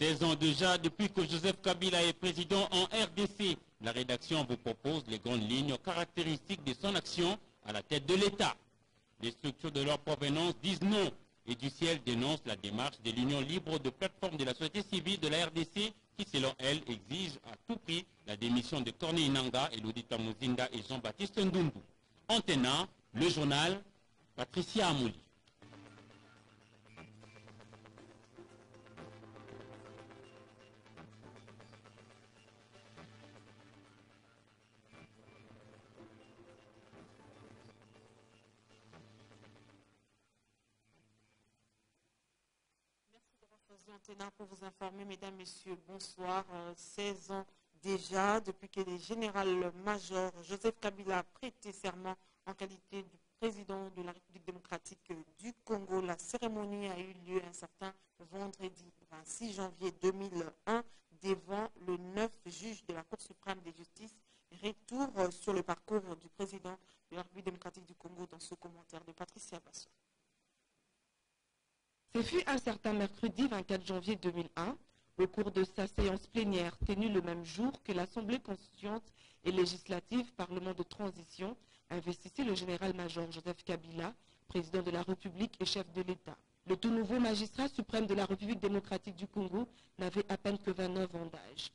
16 ans déjà depuis que Joseph Kabila est président en RDC. La rédaction vous propose les grandes lignes caractéristiques de son action à la tête de l'État. Les structures de leur provenance disent non. Et du ciel dénonce la démarche de l'Union libre de plateforme de la société civile de la RDC qui, selon elle, exige à tout prix la démission de Corneille Nangaa, Elodie Tamuzinda et Jean-Baptiste Ndundu. En tenant, le journal Patricia Amouli. Pour vous informer, mesdames, messieurs, bonsoir. 16 ans déjà, depuis que le général-major Joseph Kabila a prêté serment en qualité de président de la République démocratique du Congo. La cérémonie a eu lieu un certain vendredi 26 janvier 2001 devant le 9 juge de la Cour suprême de justice. Retour sur le parcours du président de la République démocratique du Congo dans ce commentaire de Patricia Basso. Ce fut un certain mercredi 24 janvier 2001, au cours de sa séance plénière tenue le même jour que l'Assemblée constituante et législative Parlement de transition investissait le général-major Joseph Kabila, président de la République et chef de l'État. Le tout nouveau magistrat suprême de la République démocratique du Congo n'avait à peine que 29 ans d'âge.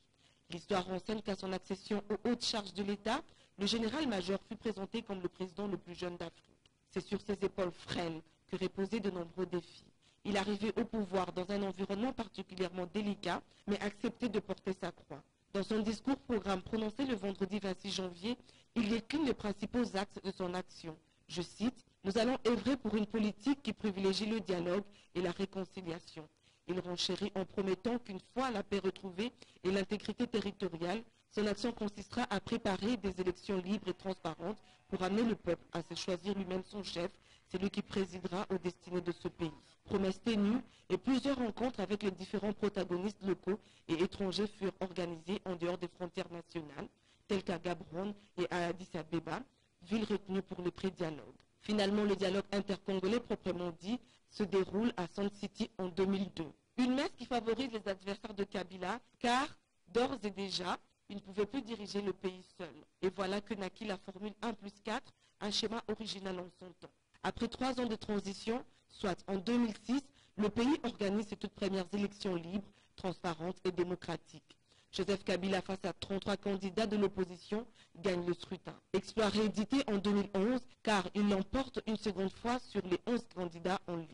L'histoire renseigne qu'à son accession aux hautes charges de l'État, le général-major fut présenté comme le président le plus jeune d'Afrique. C'est sur ses épaules frêles que reposaient de nombreux défis. Il arrivait au pouvoir dans un environnement particulièrement délicat, mais acceptait de porter sa croix. Dans son discours programme prononcé le vendredi 26 janvier, il décline les principaux axes de son action. Je cite, « Nous allons œuvrer pour une politique qui privilégie le dialogue et la réconciliation. » Il renchérit en promettant qu'une fois la paix retrouvée et l'intégrité territoriale, son action consistera à préparer des élections libres et transparentes pour amener le peuple à se choisir lui-même son chef, celui qui présidera aux destinées de ce pays. Promesses ténues et plusieurs rencontres avec les différents protagonistes locaux et étrangers furent organisées en dehors des frontières nationales, telles qu'à Gaborone et à Addis Abeba, ville retenue pour le pré-dialogue. Finalement, le dialogue intercongolais proprement dit se déroule à Sun City en 2002. Une messe qui favorise les adversaires de Kabila, car d'ores et déjà, il ne pouvait plus diriger le pays seul. Et voilà que naquit la formule 1+4, un schéma original en son temps. Après 3 ans de transition, soit en 2006, le pays organise ses toutes premières élections libres, transparentes et démocratiques. Joseph Kabila, face à 33 candidats de l'opposition, gagne le scrutin. Exploit réédité en 2011, car il l'emporte une seconde fois sur les 11 candidats en lice.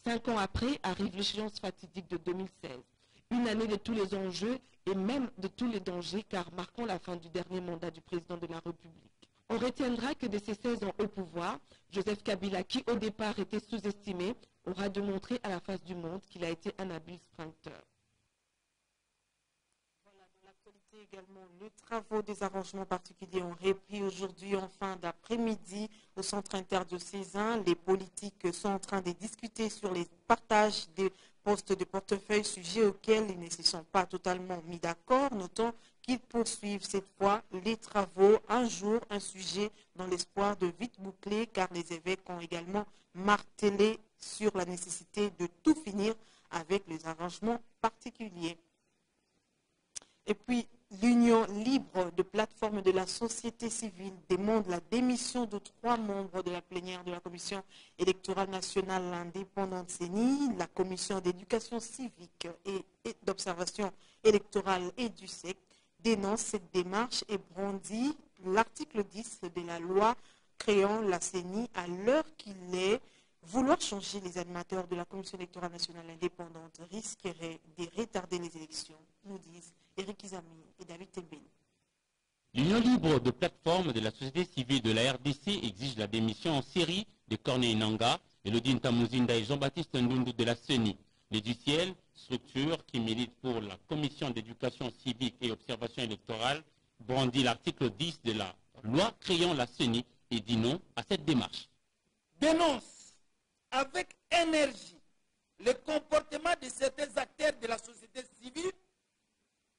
5 ans après, arrive l'échéance fatidique de 2016. Une année de tous les enjeux et même de tous les dangers, car marquant la fin du dernier mandat du président de la République. On retiendra que de ses 16 ans au pouvoir, Joseph Kabila, qui au départ était sous-estimé, aura démontré à la face du monde qu'il a été un habile sprinter. Voilà, dans l'actualité également, les travaux des arrangements particuliers ont repris aujourd'hui en fin d'après-midi au centre interdiocésain. Les politiques sont en train de discuter sur les partages des postes de portefeuille, sujet auquel ils ne se sont pas totalement mis d'accord. Notons qu'ils poursuivent cette fois les travaux, un jour, un sujet, dans l'espoir de vite boucler, car les évêques ont également martelé sur la nécessité de tout finir avec les arrangements particuliers. Et puis, l'Union libre de plateforme de la société civile demande la démission de 3 membres de la plénière de la Commission électorale nationale indépendante CENI, la Commission d'éducation civique et d'observation électorale et du SEC, dénonce cette démarche et brandit l'article 10 de la loi créant la CENI à l'heure qu'il est. Vouloir changer les animateurs de la Commission électorale nationale indépendante risquerait de retarder les élections, nous disent Éric Izami et David Tembeni. L'Union libre de plateforme de la société civile de la RDC exige la démission en série de Corneille Nangaa, Elodie Tamuzinda et Jean-Baptiste Ndundu de la CENI. Les du ciel, structure qui milite pour la Commission d'éducation civique et observation électorale, brandit l'article 10 de la loi créant la CENI et dit non à cette démarche. Dénonce avec énergie le comportement de certains acteurs de la société civile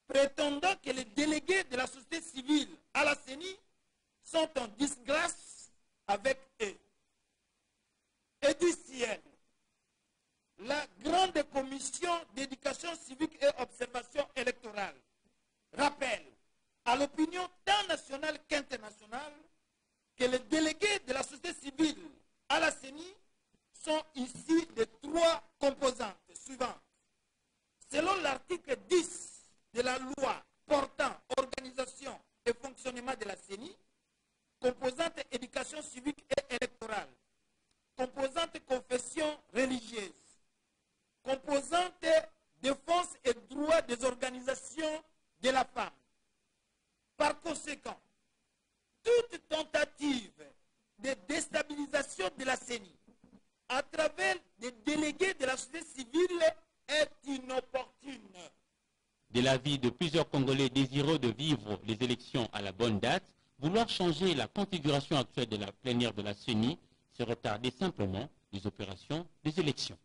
prétendant que les délégués de la société civile à la CENI sont en disgrâce avec eux. Et du ciel, la grande des commissions d'éducation civique et observation électorale rappelle à l'opinion tant nationale qu'internationale que les délégués de la société civile à la CENI sont issus de 3 composantes suivantes. Selon l'article 10 de la loi portant organisation et fonctionnement de la CENI, composante éducation civique et électorale, composante confession religieuse, composante défense et droit des organisations de la femme. Par conséquent, toute tentative de déstabilisation de la CENI à travers des délégués de la société civile est inopportune. De l'avis de plusieurs Congolais désireux de vivre les élections à la bonne date, vouloir changer la configuration actuelle de la plénière de la CENI, c'est retarder simplement les opérations des élections.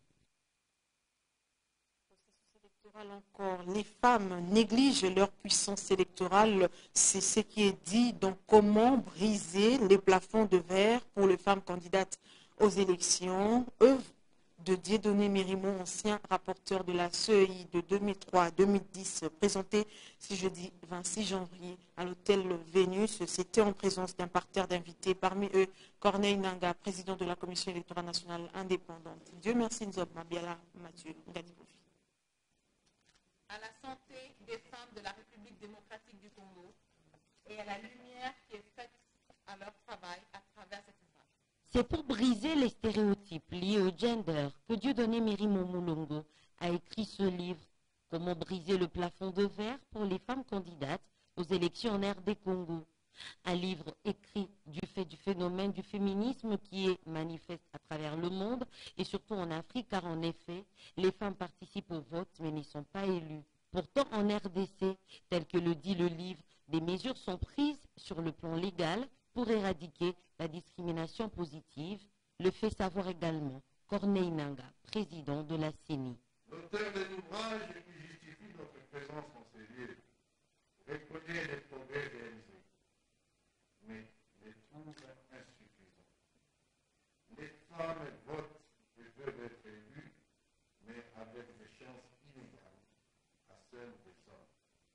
Encore, les femmes négligent leur puissance électorale, c'est ce qui est dit. Donc, comment briser les plafonds de verre pour les femmes candidates aux élections? Œuvre de Dieudonné Mérimont, ancien rapporteur de la CEI de 2003 à 2010, présenté ce jeudi 26 janvier à l'hôtel Vénus. C'était en présence d'un parterre d'invités, parmi eux Corneille Nangaa, président de la Commission électorale nationale indépendante. Dieu merci, Nzob Mabiala Mathieu Ngadibofi. À la santé des femmes de la République démocratique du Congo et à la lumière qui est faite à leur travail à travers cette image. C'est pour briser les stéréotypes liés au gender que Dieudonné Mérimont Moulongo a écrit ce livre « Comment briser le plafond de verre pour les femmes candidates aux élections en RD Congo ». Un livre écrit du fait du phénomène du féminisme qui est manifeste à travers le monde et surtout en Afrique, car en effet, les femmes participent au vote mais n'y sont pas élues. Pourtant, en RDC, tel que le dit le livre, des mesures sont prises sur le plan légal pour éradiquer la discrimination positive, le fait savoir également Corneille Nangaa, président de la CENI. L'auteur de l'ouvrage qui justifie notre présence en ces lieux reconnaît les progrès réalisés, mais les trouve insuffisants. Les femmes votent et peuvent être élues, mais avec des chances inégales à celles des hommes.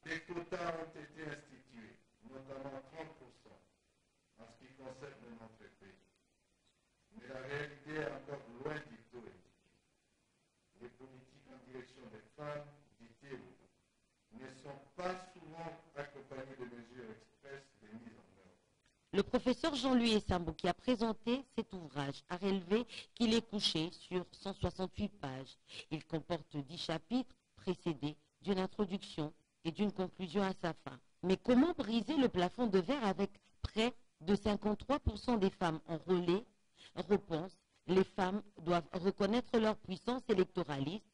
Des quotas ont été institués, notamment 30% en ce qui concerne notre pays. Mais la réalité est encore loin du théorique. Les politiques en direction des femmes, dit-il, ne sont pas souvent accompagnées de mesures expresses de mise en œuvre. Le professeur Jean-Louis Essambo, qui a présenté cet ouvrage, a relevé qu'il est couché sur 168 pages. Il comporte 10 chapitres précédés d'une introduction et d'une conclusion à sa fin. Mais comment briser le plafond de verre avec près de 53% des femmes en relais? Réponse: les femmes doivent reconnaître leur puissance électoraliste,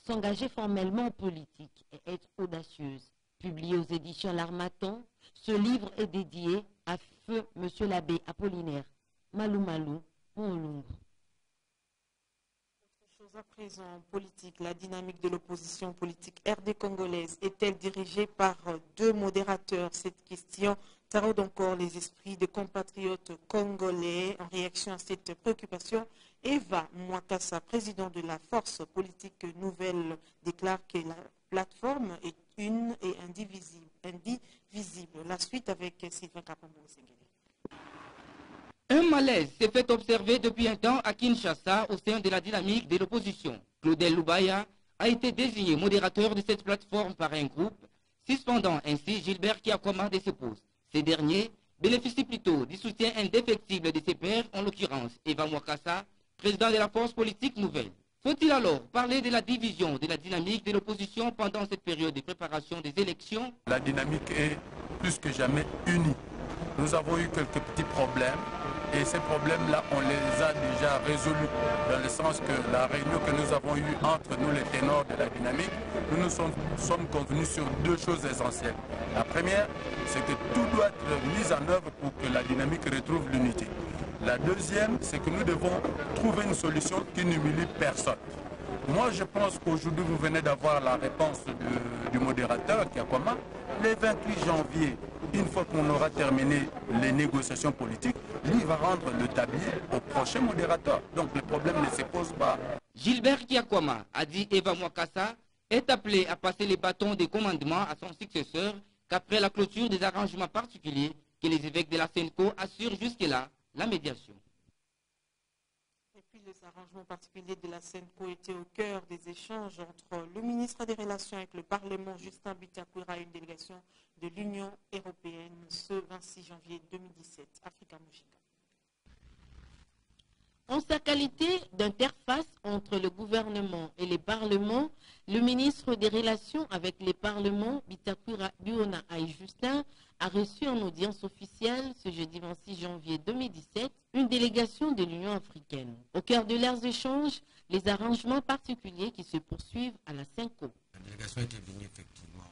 s'engager formellement en politique et être audacieuses. Publié aux éditions L'Harmattan, ce livre est dédié à feu Monsieur l'abbé Apollinaire Malou Malou Moulungu. À présent, politique, la dynamique de l'opposition politique RD congolaise est-elle dirigée par 2 modérateurs? Cette question taraude encore les esprits de compatriotes congolais. En réaction à cette préoccupation, Eva Mwakassa, président de la force politique nouvelle, déclare que la plateforme est une et indivisible. La suite avec Sylvain Kapambo-Sengele. Un malaise s'est fait observer depuis un temps à Kinshasa au sein de la dynamique de l'opposition. Claudel Loubaya a été désigné modérateur de cette plateforme par un groupe, suspendant ainsi Gilbert Kiakoma de ses postes. Ces derniers bénéficient plutôt du soutien indéfectible de ses pairs, en l'occurrence Eva Mwakassa, président de la force politique nouvelle. Faut-il alors parler de la division de la dynamique de l'opposition pendant cette période de préparation des élections? La dynamique est plus que jamais unie. Nous avons eu quelques petits problèmes et ces problèmes-là, on les a déjà résolus dans le sens que la réunion que nous avons eue entre nous, les ténors de la dynamique, nous sommes convenus sur 2 choses essentielles. La première, c'est que tout doit être mis en œuvre pour que la dynamique retrouve l'unité. La deuxième, c'est que nous devons trouver une solution qui n'humilie personne. Moi, je pense qu'aujourd'hui, vous venez d'avoir la réponse du modérateur, Kiakoma. Le 28 janvier, une fois qu'on aura terminé les négociations politiques, lui va rendre le tablier au prochain modérateur. Donc le problème ne se pose pas. Gilbert Kiakwama a dit Eva Mwakassa est appelé à passer les bâtons des commandements à son successeur qu'après la clôture des arrangements particuliers que les évêques de la SENCO assurent jusque-là la médiation. Et puis les arrangements particuliers de la SENCO étaient au cœur des échanges entre le ministre des Relations avec le Parlement, Justin Bitakwira, et une délégation de l'Union européenne ce 26 janvier 2017. Africa Mouchika. En sa qualité d'interface entre le gouvernement et les parlements, le ministre des Relations avec les parlements, Bitakwira Biona Aïe-Justin, a reçu en audience officielle ce jeudi 26 janvier 2017 une délégation de l'Union africaine. Au cœur de leurs échanges, les arrangements particuliers qui se poursuivent à la SENCO. La délégation était venue effectivement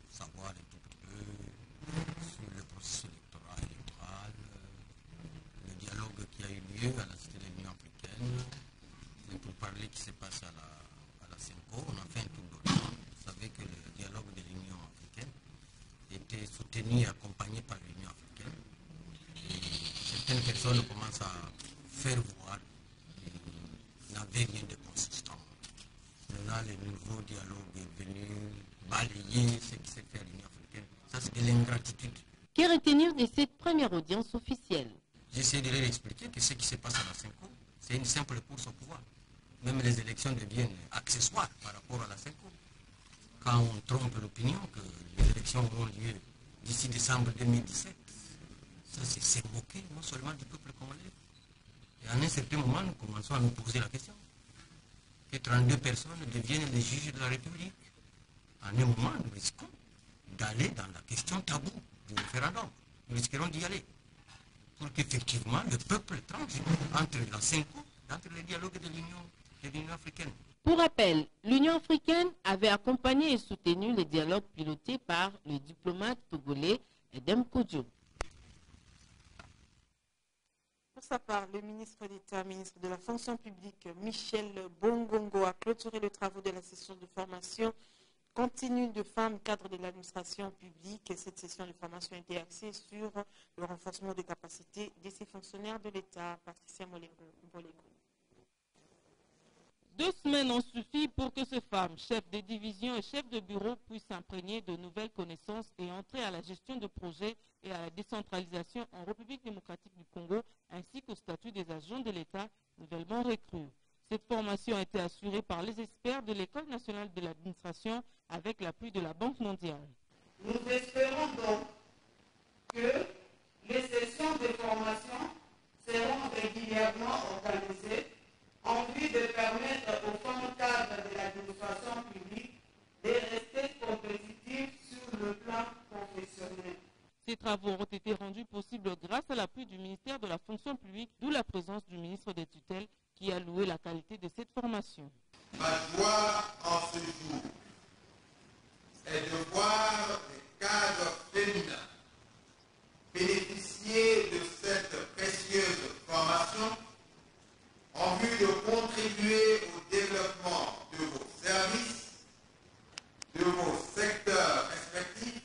savoir un tout petit peu sur le processus électoral, le dialogue qui a eu lieu à la Cité de l'Union africaine, et pour parler qui se passe à la SENCO. On a fait un tour d'horizon. Vous savez que le dialogue de l'Union africaine était soutenu et accompagné par l'Union africaine. Et certaines personnes commencent à faire voir qu'il n'avait rien de consistant. Maintenant, le nouveau dialogue est venu balayer ce qui s'est fait à l'Union africaine. Ça, c'est de l'ingratitude. Que retenir de cette première audience officielle? J'essaie de leur expliquer que ce qui se passe à la SENCO, c'est une simple course au pouvoir. Même les élections deviennent accessoires par rapport à la SENCO. Quand on trompe l'opinion que les élections auront lieu d'ici décembre 2017, ça c'est moquer non seulement du peuple congolais. Et à un certain moment, nous commençons à nous poser la question que 32 personnes deviennent les juges de la République. À un moment, nous risquons d'aller dans la question taboue du référendum. Nous risquerons d'y aller pour qu'effectivement le peuple tranche entre la SENCO et entre les dialogues de l'Union africaine. Pour rappel, l'Union africaine avait accompagné et soutenu les dialogues pilotés par le diplomate togolais Edem Kodjo. Pour sa part, le ministre d'État, ministre de la fonction publique, Michel Bongongo, a clôturé les travaux de la session de formation continue de femmes cadres de l'administration publique. Cette session de formation a été axée sur le renforcement des capacités de ces fonctionnaires de l'État. Patricia Molengo. 2 semaines ont suffi pour que ces femmes, chefs de division et chefs de bureau, puissent s'imprégner de nouvelles connaissances et entrer à la gestion de projets et à la décentralisation en République démocratique du Congo, ainsi qu'au statut des agents de l'État nouvellement recrues. Cette formation a été assurée par les experts de l'École nationale de l'administration avec l'appui de la Banque mondiale. Nous espérons donc que les sessions de formation seront régulièrement organisées en vue de permettre aux femmes cadres de l'administration publique de rester compétitives sur le plan professionnel. Ces travaux ont été rendus possibles grâce à l'appui du ministère de la fonction publique, d'où la présence du ministre des tutelles qui a loué la qualité de cette formation. Ma joie en ce jour est de voir les cadres féminins bénéficier de cette précieuse formation en vue de contribuer au développement de vos services, de vos secteurs respectifs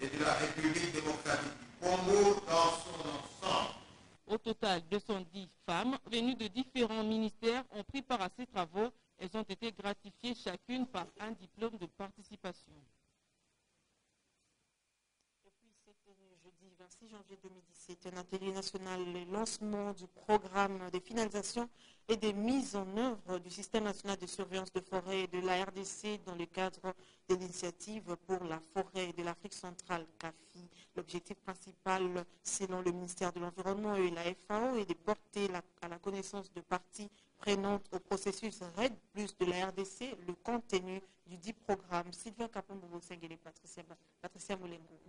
et de la République démocratique du Congo dans son ensemble. Au total, 210 femmes venues de différents ministères ont pris part à ces travaux. Elles ont été gratifiées chacune par un diplôme de participation. Depuis jeudi 26 janvier 2017, un atelier national, le lancement du programme de finalisation et des mises en œuvre du système national de surveillance de forêt de la RDC dans le cadre de l'initiative pour la forêt de l'Afrique centrale, CAFI. L'objectif principal, selon le ministère de l'Environnement et la FAO, est de porter à la connaissance de parties prenantes au processus RED+, de la RDC, le contenu du dit programme. Sylvain Kapombo-Sengele et Patricia Molengo.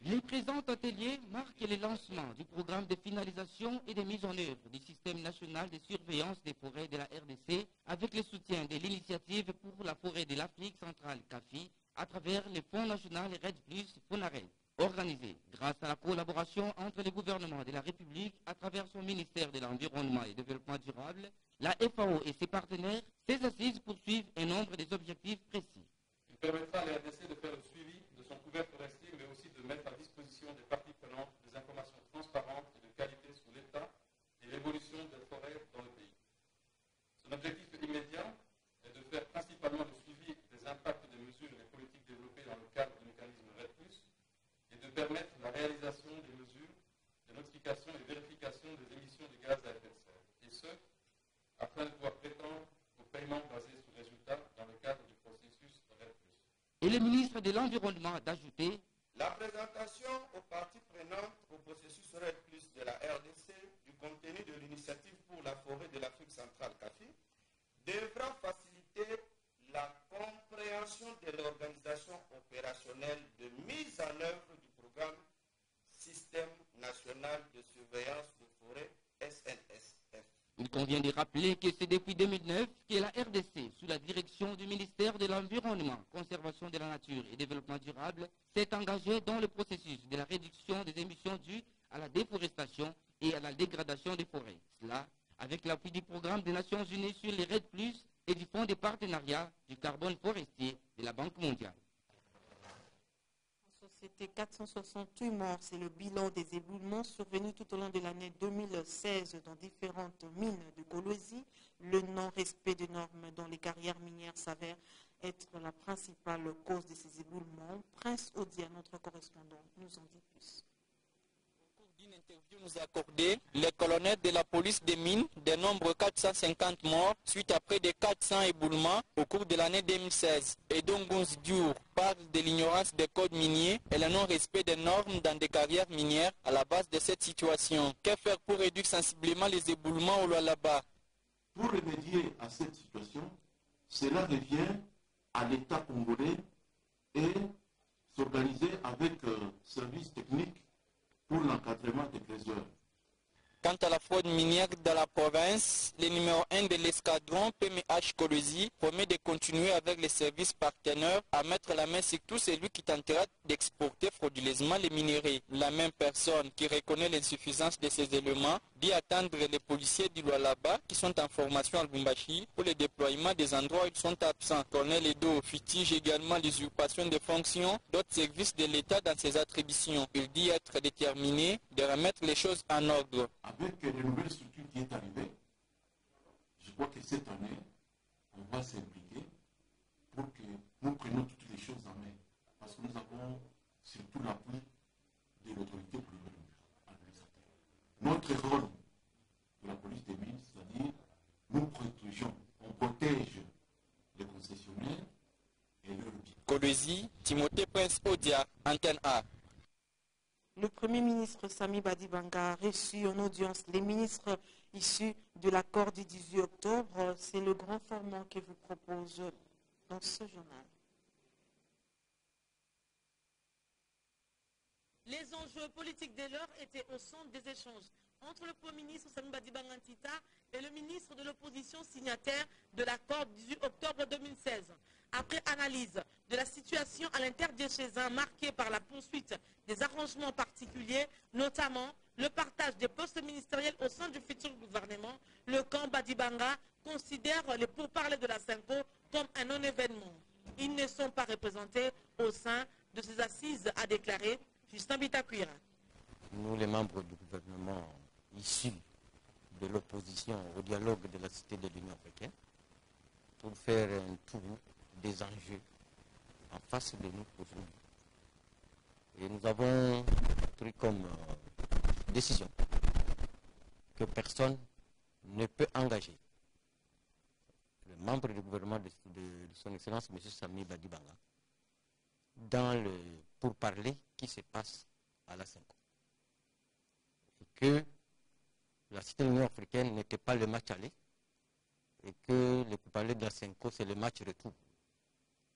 Le présent atelier marque le lancement du programme de finalisation et de mise en œuvre du système national de surveillance des forêts de la RDC avec le soutien de l'initiative pour la forêt de l'Afrique centrale CAFI à travers le Fonds national RED+, FONARED, organisé grâce à la collaboration entre le gouvernement de la République à travers son ministère de l'Environnement et du Développement durable, la FAO et ses partenaires. Ces assises poursuivent un nombre des objectifs précis. permettra à la RDC de faire le suivi de son couvert forestier, mais aussi de mettre à disposition des parties prenantes des informations transparentes et de qualité sur l'état et l'évolution des forêts dans le pays. Son objectif immédiat est de faire principalement le suivi des impacts des mesures et des politiques développées dans le cadre du mécanisme RED+, et de permettre la réalisation des mesures de notification et vérification des émissions de gaz à effet de serre, et ce, afin de pouvoir prétendre au paiement basé sur résultats dans le cadre du processus RED+. Et le ministre de l'Environnement a ajouté: la présentation aux parties prenantes au processus RED+ de la RDC du contenu de l'initiative pour la forêt de l'Afrique centrale CAFI devra faciliter la compréhension de l'organisation opérationnelle de mise en œuvre du programme Système national de surveillance de forêt SNSF. Il convient de rappeler que c'est depuis 2009 que la RDC, sous la direction du ministère de l'Environnement, Conservation de la Nature et Développement durable, s'est engagée dans le processus de la réduction des émissions dues à la déforestation et à la dégradation des forêts. Cela avec l'appui du programme des Nations Unies sur les RED+, et du Fonds de partenariat du carbone forestier de la Banque mondiale. C'était 468 morts. C'est le bilan des éboulements survenus tout au long de l'année 2016 dans différentes mines de Kolwezi. Le non-respect des normes dans les carrières minières s'avère être la principale cause de ces éboulements. Prince Odia, notre correspondant, nous en dit plus. D'une interview nous accordée, le colonel de la police des mines dénombre 450 morts suite à près de 400 éboulements au cours de l'année 2016. Et Dongouz Diour parle de l'ignorance des codes miniers et le non-respect des normes dans des carrières minières à la base de cette situation. Que faire pour réduire sensiblement les éboulements au Lualaba? Pour remédier à cette situation, cela revient à l'État congolais et s'organiser avec services techniques pour l'encadrement des trésors. Quant à la fraude minière dans la province, le numéro 1 de l'escadron PMH Kolwezi promet de continuer avec les services partenaires à mettre la main sur tout celui qui tentera d'exporter frauduleusement les minerais. La même personne qui reconnaît l'insuffisance de ces éléments dit attendre les policiers du Lualaba qui sont en formation à Lubumbashi pour le déploiement des endroits où ils sont absents. Colonel Edo futige également l'usurpation des fonctions d'autres services de l'État dans ses attributions. Il dit être déterminé de remettre les choses en ordre. Avec les nouvelles structures qui est arrivée, je crois que cette année, on va s'impliquer pour que nous prenions toutes les choses en main. Parce que nous avons surtout l'appui de l'autorité administrative. Notre rôle de la police des mines, c'est-à-dire nous protégeons, on protège les concessionnaires et leurs biens. Kolwezi, Timothée Prince Odia, Antenne A. Le Premier ministre Sami Badibanga a reçu en audience les ministres issus de l'accord du 18 octobre. C'est le grand format que vous propose dans ce journal. Les enjeux politiques de l'heure étaient au centre des échanges entre le Premier ministre Sami Badibanga Ntita et le ministre de l'opposition signataire de l'accord du 18 octobre 2016. Après analyse de la situation à l'interdiocésain marquée par la poursuite des arrangements particuliers, notamment le partage des postes ministériels au sein du futur gouvernement, le camp Badibanga considère les pourparlers de la SENCO comme un non-événement. Ils ne sont pas représentés au sein de ces assises, a déclaré Justin Bitakuira. Nous, les membres du gouvernement issus de l'opposition au dialogue de la Cité de l'Union africaine, pour faire un tour des enjeux en face de nous aujourd'hui. Et nous avons pris comme décision que personne ne peut engager le membre du gouvernement de son Excellence, M. Sami Badibanga, dans le pourparler qui se passe à la SENCO. Et que la Cité de l'Union africaine n'était pas le match aller, et que le pourparler de la SENCO, c'est le match retour.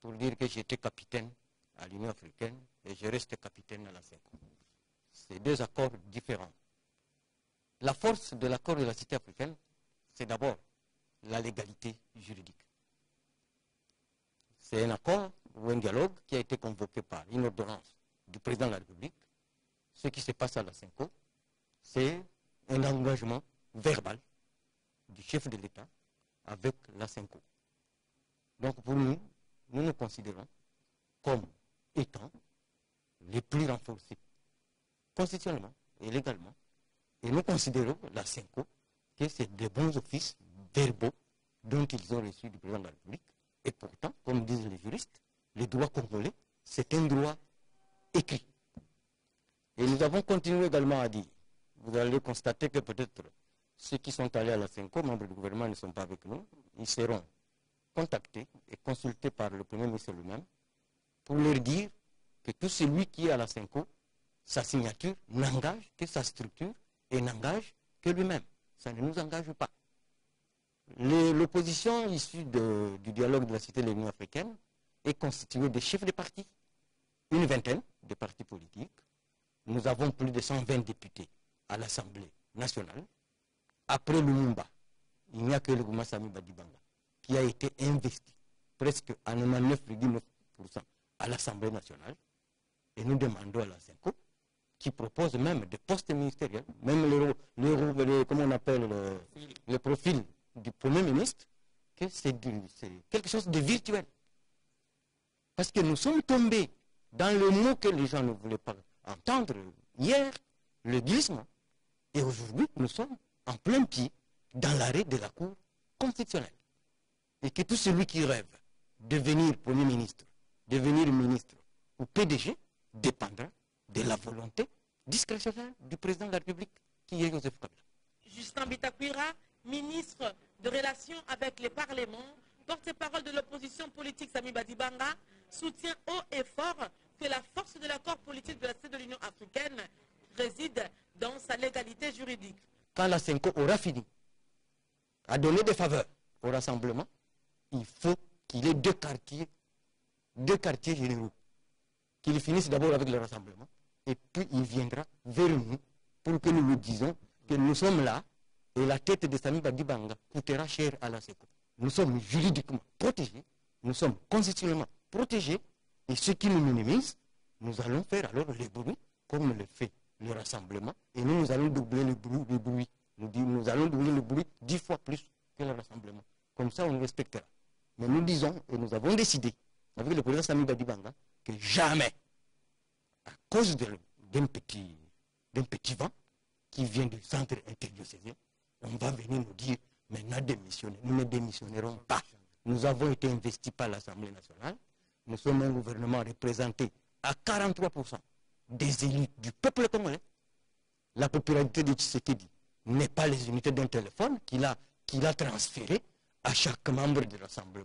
Pour dire que j'étais capitaine à l'Union africaine et je reste capitaine à la SENCO. C'est deux accords différents. La force de l'accord de la Cité africaine, c'est d'abord la légalité juridique. C'est un accord ou un dialogue qui a été convoqué par une ordonnance du président de la République. Ce qui se passe à la SENCO, c'est un engagement verbal du chef de l'État avec la SENCO. Donc pour nous, nous considérons comme étant les plus renforcés constitutionnellement et légalement. Et nous considérons, la CENCO, que c'est des bons offices verbaux dont ils ont reçu du président de la République. Et pourtant, comme disent les juristes, le droit congolais, c'est un droit écrit. Et nous avons continué également à dire, vous allez constater que peut-être ceux qui sont allés à la CENCO, membres du gouvernement, ne sont pas avec nous, ils seront contactés et consultés par le Premier ministre lui-même pour leur dire que tout celui qui est à la CENCO, sa signature n'engage que sa structure et n'engage que lui-même. Ça ne nous engage pas. L'opposition issue du dialogue de la Cité de l'Union africaine est constituée de chefs de partis, une vingtaine de partis politiques. Nous avons plus de 120 députés à l'Assemblée nationale. Après Lumumba, il n'y a que le gouvernement Sami Badibanga qui a été investi presque à 99,9% à l'Assemblée nationale. Et nous demandons à la CENCO, qui propose même des postes ministériels, même comment on appelle le profil du Premier ministre, que c'est quelque chose de virtuel. Parce que nous sommes tombés dans le mot que les gens ne voulaient pas entendre hier, le glissement. Et aujourd'hui, nous sommes en plein pied dans l'arrêt de la Cour constitutionnelle. Et que tout celui qui rêve de devenir Premier ministre, devenir ministre ou PDG, dépendra de la volonté discrétionnaire du président de la République, qui est Joseph Kabila. Justin Bitakwira, ministre de Relations avec les parlements, porte-parole de l'opposition politique Sami Badibanga, soutient haut et fort que la force de l'accord politique de la Cité de l'Union africaine réside dans sa légalité juridique. Quand la CENCO aura fini à donner des faveurs au rassemblement, il faut qu'il ait deux quartiers généraux. Qu'il finisse d'abord avec le rassemblement, et puis il viendra vers nous pour que nous lui disions que nous sommes là, et la tête de Sami Badibanga coûtera cher à la CENCO. Nous sommes juridiquement protégés, nous sommes constitutionnellement protégés, et ceux qui nous minimisent, nous allons faire alors les bruits, comme le fait le rassemblement, et nous allons doubler le bruit. Nous allons doubler le bruit 10 fois plus que le rassemblement. Comme ça, on nous respectera. Mais nous disons, et nous avons décidé, avec le président Sami Badibanga, que jamais, à cause d'un petit vent qui vient du centre interdiocésain, on va venir nous dire, maintenant démissionner. Nous ne démissionnerons pas. Nous avons été investis par l'Assemblée nationale. Nous sommes un gouvernement représenté à 43% des élus du peuple congolais. La popularité de Tshisekedi n'est pas les unités d'un téléphone qu'il a transféré à chaque membre de l'Assemblée,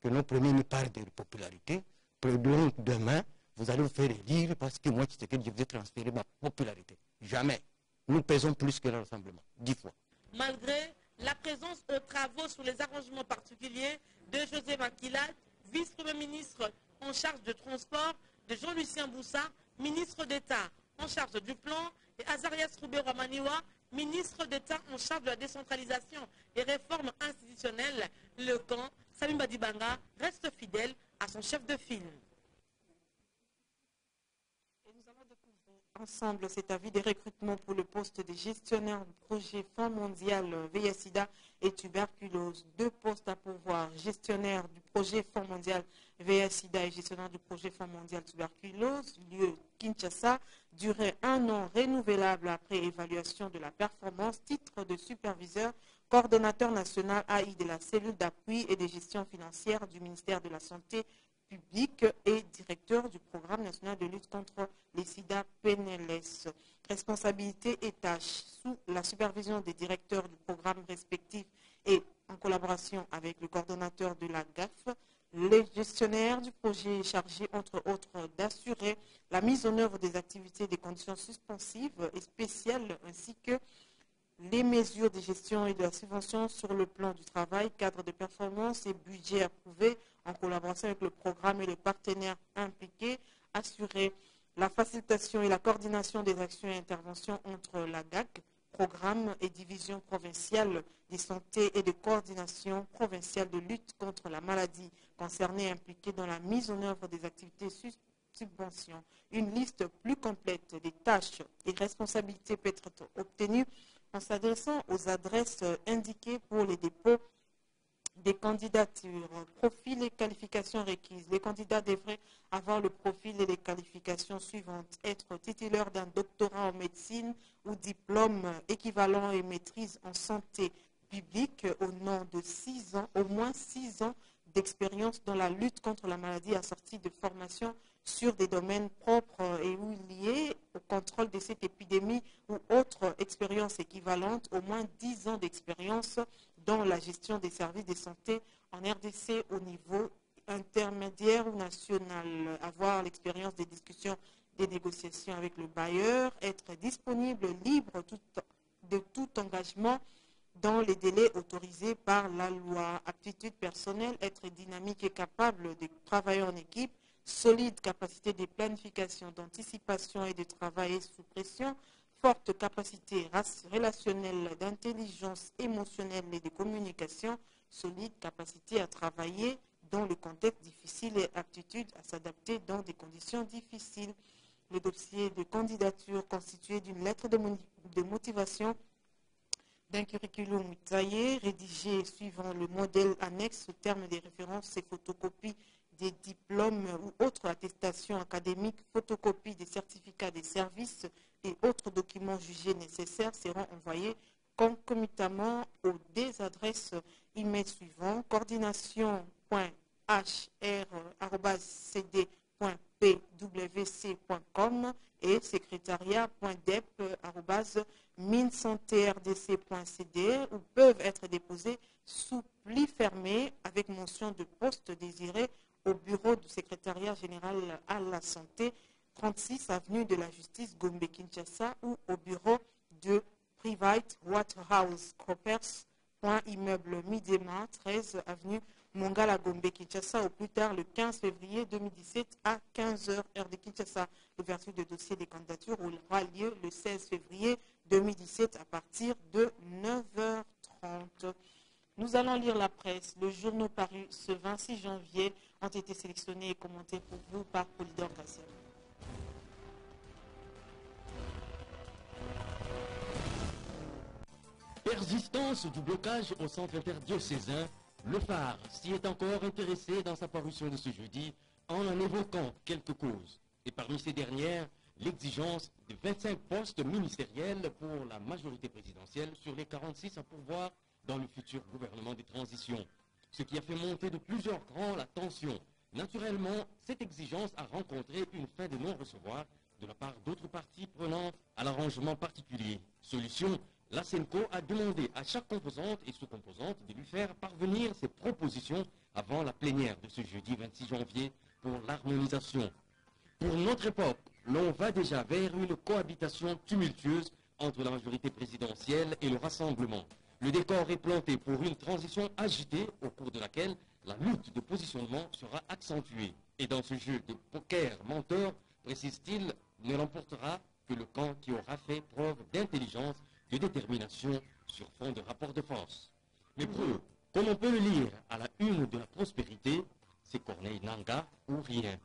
que nos premiers ne parlent de popularité. Donc demain, vous allez vous faire élire parce que moi, Tshisekedi, je vous ai transféré ma popularité. Jamais. Nous pesons plus que le rassemblement, 10 fois. Malgré la présence aux travaux sur les arrangements particuliers de José Makila, vice-premier ministre en charge de transport, de Jean-Lucien Boussa, ministre d'État en charge du plan, et Azarias Roubé-Ramaniwa, ministre d'État en charge de la décentralisation et réforme institutionnelle, le camp Sami Badibanga reste fidèle à son chef de file. Et nous allons découvrir ensemble cet avis des recrutements pour le poste de gestionnaire du projet Fonds mondial VIH-Sida et tuberculose. 2 postes à pourvoir, gestionnaire du projet Fonds mondial VIH-Sida et gestionnaire du projet Fonds mondial tuberculose, lieu Kinshasa, durée 1 an renouvelable après évaluation de la performance, titre de superviseur, coordonnateur national AI de la cellule d'appui et de gestion financière du ministère de la Santé publique et directeur du programme national de lutte contre les sida PNLS. Responsabilités et tâches sous la supervision des directeurs du programme respectif et en collaboration avec le coordonnateur de la GAF, les gestionnaires du projet chargés entre autres d'assurer la mise en œuvre des activités des conditions suspensives et spéciales ainsi que les mesures de gestion et de la subvention sur le plan du travail, cadre de performance et budget approuvé en collaboration avec le programme et les partenaires impliqués, assurer la facilitation et la coordination des actions et interventions entre la GAC, programme et division provinciale de santé et de coordination provinciale de lutte contre la maladie concernée et impliquée dans la mise en œuvre des activités subventions. Une liste plus complète des tâches et responsabilités peut être obtenue en s'adressant aux adresses indiquées pour les dépôts des candidatures, profil et qualifications requises. Les candidats devraient avoir le profil et les qualifications suivantes. Être titulaire d'un doctorat en médecine ou diplôme équivalent et maîtrise en santé publique au nom de 6 ans, au moins 6 ans d'expérience dans la lutte contre la maladie assortie de formation sur des domaines propres et ou liés au contrôle de cette épidémie ou autre expérience équivalente, au moins 10 ans d'expérience dans la gestion des services de santé en RDC au niveau intermédiaire ou national, avoir l'expérience des discussions, des négociations avec le bailleur, être disponible, libre de tout engagement dans les délais autorisés par la loi. Aptitude personnelle, être dynamique et capable de travailler en équipe, solide capacité de planification, d'anticipation et de travailler sous pression, forte capacité relationnelle, d'intelligence émotionnelle et de communication, solide capacité à travailler dans le contexte difficile et aptitude à s'adapter dans des conditions difficiles. Le dossier de candidature constitué d'une lettre de motivation, d'un curriculum taillé, rédigé suivant le modèle annexe au terme des références et photocopies des diplômes ou autres attestations académiques, photocopies des certificats des services et autres documents jugés nécessaires seront envoyés concomitamment aux deux adresses email suivantes: coordination.hr@cd.pwc.com et secrétariat.dep@minsanterdc.cd, où peuvent être déposés sous pli fermé avec mention de poste désiré au bureau du secrétariat général à la santé, 36 avenue de la Justice, Gombe, Kinshasa, ou au bureau de Private Waterhouse Croppers, immeuble Midema, 13 avenue Mongala, Gombe, Kinshasa, au plus tard le 15 février 2017 à 15h, heure de Kinshasa. L'ouverture de dossier des candidatures aura lieu le 16 février 2017 à partir de 9h30. Nous allons lire la presse. Le journaux paru ce 26 janvier ont été sélectionnés et commentés pour vous par Polydor Kassel. Persistance du blocage au centre interdiocésain, le phare s'y est encore intéressé dans sa parution de ce jeudi en évoquant quelques causes. Et parmi ces dernières, l'exigence de 25 postes ministériels pour la majorité présidentielle sur les 46 à pourvoir dans le futur gouvernement de transition. Ce qui a fait monter de plusieurs crans la tension. Naturellement, cette exigence a rencontré une fin de non-recevoir de la part d'autres parties prenantes à l'arrangement particulier. Solution, la SENCO a demandé à chaque composante et sous-composante de lui faire parvenir ses propositions avant la plénière de ce jeudi 26 janvier pour l'harmonisation. Pour notre époque, l'on va déjà vers une cohabitation tumultueuse entre la majorité présidentielle et le Rassemblement. Le décor est planté pour une transition agitée au cours de laquelle la lutte de positionnement sera accentuée. Et dans ce jeu de poker menteur, précise-t-il, ne l'emportera que le camp qui aura fait preuve d'intelligence, de détermination sur fond de rapport de force. Mais preuve, comme on peut le lire à la une de la prospérité, c'est Corneille Nangaa ou rien.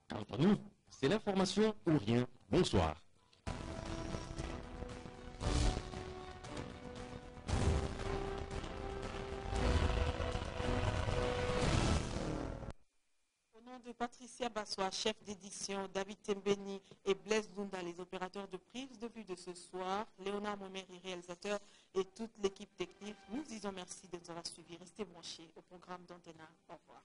Quant à nous, c'est l'information ou rien. Bonsoir. De Patricia Bassois, chef d'édition, David Tembeni et Blaise Dunda, les opérateurs de prise de vue de ce soir, Léonard Momeri, réalisateur, et toute l'équipe technique, nous disons merci de nous avoir suivis. Restez branchés au programme d'Antena. Au revoir.